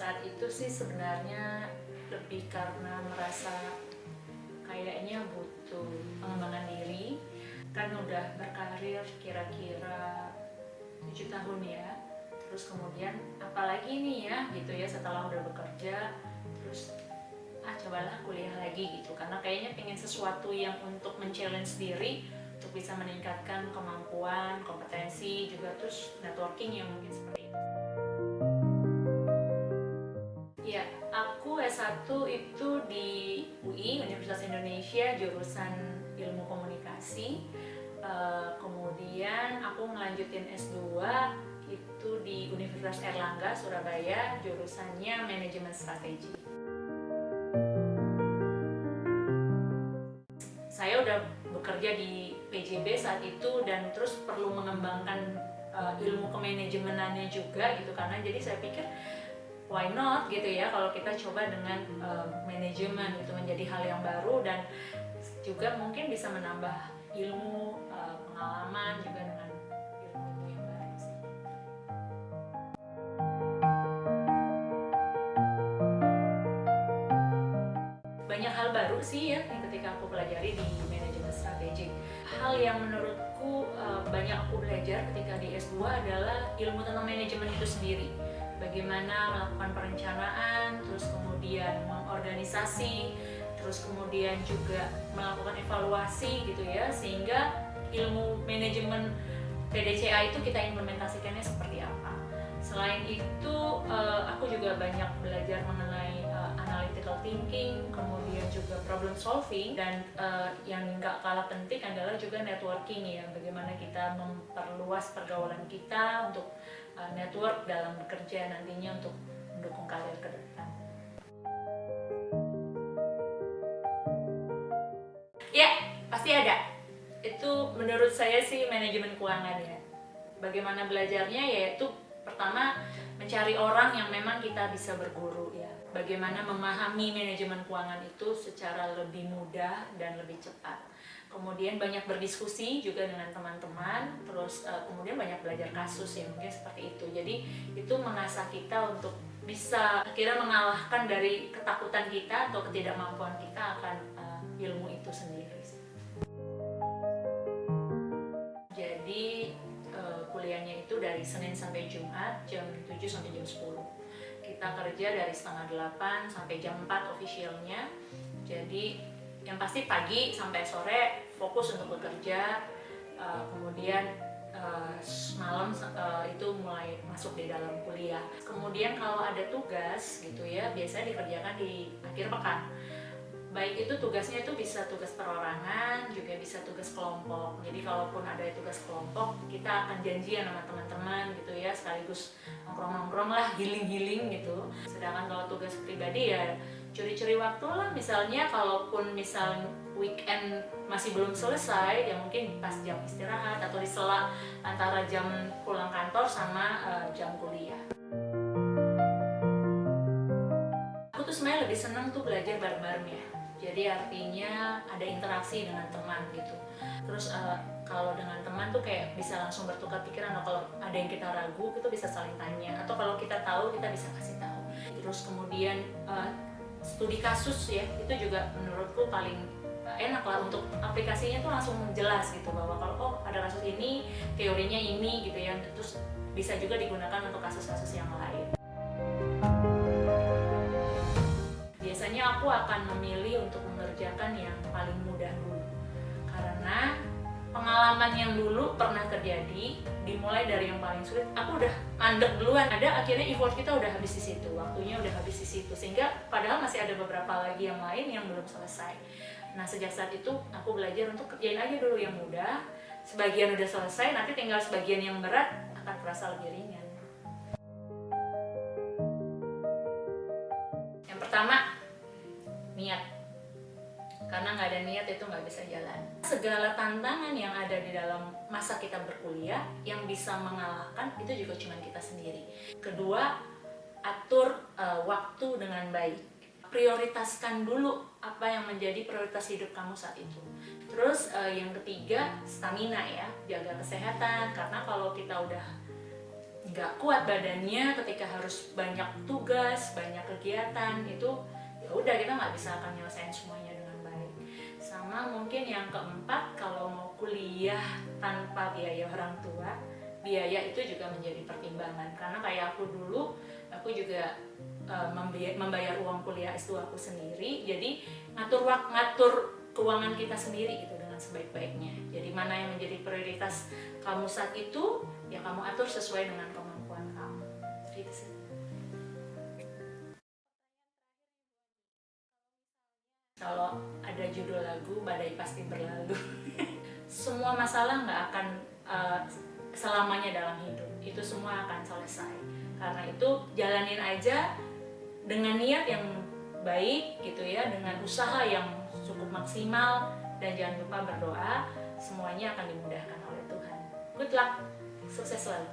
saat itu sih sebenarnya lebih karena merasa kayaknya butuh pengembangan diri, kan udah berkarir kira-kira 7 tahun ya. Terus kemudian apalagi nih ya gitu ya, setelah udah bekerja terus cobalah kuliah lagi gitu, karena kayaknya pengen sesuatu yang untuk men-challenge diri, untuk bisa meningkatkan kemampuan, kompetensi juga, terus networking yang mungkin seperti itu. Ya, aku S1 itu di UI, Universitas Indonesia, jurusan Ilmu Komunikasi. Kemudian aku ngelanjutin S2 itu di Universitas Airlangga, Surabaya, jurusannya Manajemen Strategi. Saya udah bekerja di PJB saat itu dan terus perlu mengembangkan ilmu kemanajemenannya juga gitu, karena jadi saya pikir why not gitu ya kalau kita coba dengan manajemen itu menjadi hal yang baru dan juga mungkin bisa menambah ilmu, pengalaman juga dengan ilmu yang baru sih. Banyak hal baru sih ya yang ketika aku pelajari di manajemen strategik. Hal yang menurutku banyak aku belajar ketika di S2 adalah ilmu tentang manajemen itu sendiri. Bagaimana melakukan perencanaan, terus kemudian mengorganisasi, terus kemudian juga melakukan evaluasi gitu ya, sehingga ilmu manajemen PDCA itu kita implementasikannya seperti apa. Selain itu aku juga banyak belajar mengenai analytical thinking, kemudian juga problem solving, dan yang gak kalah penting adalah juga networking ya, bagaimana kita memperluas pergaulan kita untuk network dalam bekerja nantinya untuk mendukung karir ke depan. Ya, pasti ada. Itu menurut saya sih manajemen keuangan ya. Bagaimana belajarnya, yaitu pertama mencari orang yang memang kita bisa berguru ya. Bagaimana memahami manajemen keuangan itu secara lebih mudah dan lebih cepat. Kemudian banyak berdiskusi juga dengan teman-teman, terus kemudian banyak belajar kasus ya, mungkin seperti itu. Jadi itu mengasah kita untuk bisa akhirnya mengalahkan dari ketakutan kita atau ketidakmampuan kita akan ilmu itu sendiri. Jadi kuliahnya itu dari Senin sampai Jumat jam 7 sampai jam 10. Kita kerja dari setengah 8 sampai jam 4 officialnya. Jadi yang pasti pagi sampai sore fokus untuk bekerja, kemudian malam itu mulai masuk di dalam kuliah. Kemudian kalau ada tugas gitu ya, biasanya dikerjakan di akhir pekan. Baik itu tugasnya itu bisa tugas perorangan, juga bisa tugas kelompok. Jadi kalaupun ada tugas kelompok, kita akan janjian sama teman-teman gitu ya, sekaligus nongkrong-nongkrong lah, healing-healing gitu. Sedangkan kalau tugas pribadi ya curi-curi waktu lah, misalnya kalaupun misal weekend masih belum selesai, ya mungkin pas jam istirahat atau di sela antara jam pulang kantor sama jam kuliah. Aku tuh sebenarnya lebih senang tuh belajar bareng-bareng ya. Jadi artinya ada interaksi dengan teman gitu. Terus kalau dengan teman tuh kayak bisa langsung bertukar pikiran, atau kalau ada yang kita ragu kita bisa saling tanya, atau kalau kita tahu kita bisa kasih tahu. Terus kemudian studi kasus ya, itu juga menurutku paling enak lah, untuk aplikasinya tuh langsung jelas gitu, bahwa kalau ada kasus ini teorinya ini gitu ya, terus bisa juga digunakan untuk kasus-kasus yang lain. Biasanya aku akan memilih untuk mengerjakan yang paling mudah dulu, karena pengalaman yang dulu pernah terjadi, dimulai dari yang paling sulit, aku udah mandek duluan, akhirnya effort kita udah habis di situ, waktunya udah habis di situ, sehingga padahal masih ada beberapa lagi yang lain yang belum selesai. Nah sejak saat itu aku belajar untuk kerjain aja dulu yang mudah, sebagian udah selesai, nanti tinggal sebagian yang berat akan terasa lebih ringan. Yang pertama, niat. Karena nggak ada niat itu nggak bisa jalan. Segala tantangan yang ada di dalam masa kita berkuliah, yang bisa mengalahkan itu juga cuma kita sendiri. Kedua, atur waktu dengan baik. Prioritaskan dulu apa yang menjadi prioritas hidup kamu saat itu. Terus yang ketiga, stamina ya, jaga kesehatan, karena kalau kita udah nggak kuat badannya ketika harus banyak tugas, banyak kegiatan, itu ya udah kita nggak bisa akan nyelesain semuanya dengan baik. Sama mungkin yang keempat, kalau mau kuliah tanpa biaya orang tua, biaya itu juga menjadi pertimbangan. Karena kayak aku dulu, aku juga membayar uang kuliah S2 aku sendiri, jadi ngatur keuangan kita sendiri gitu dengan sebaik-baiknya. Jadi mana yang menjadi prioritas kamu saat itu, ya kamu atur sesuai dengan kemampuan kamu. Gitu sih. Kalau ada judul lagu Badai Pasti Berlalu. Semua masalah nggak akan selamanya dalam hidup. Itu semua akan selesai. Karena itu jalanin aja dengan niat yang baik gitu ya, dengan usaha yang cukup maksimal, dan jangan lupa berdoa, semuanya akan dimudahkan oleh Tuhan. Good luck, sukses selalu.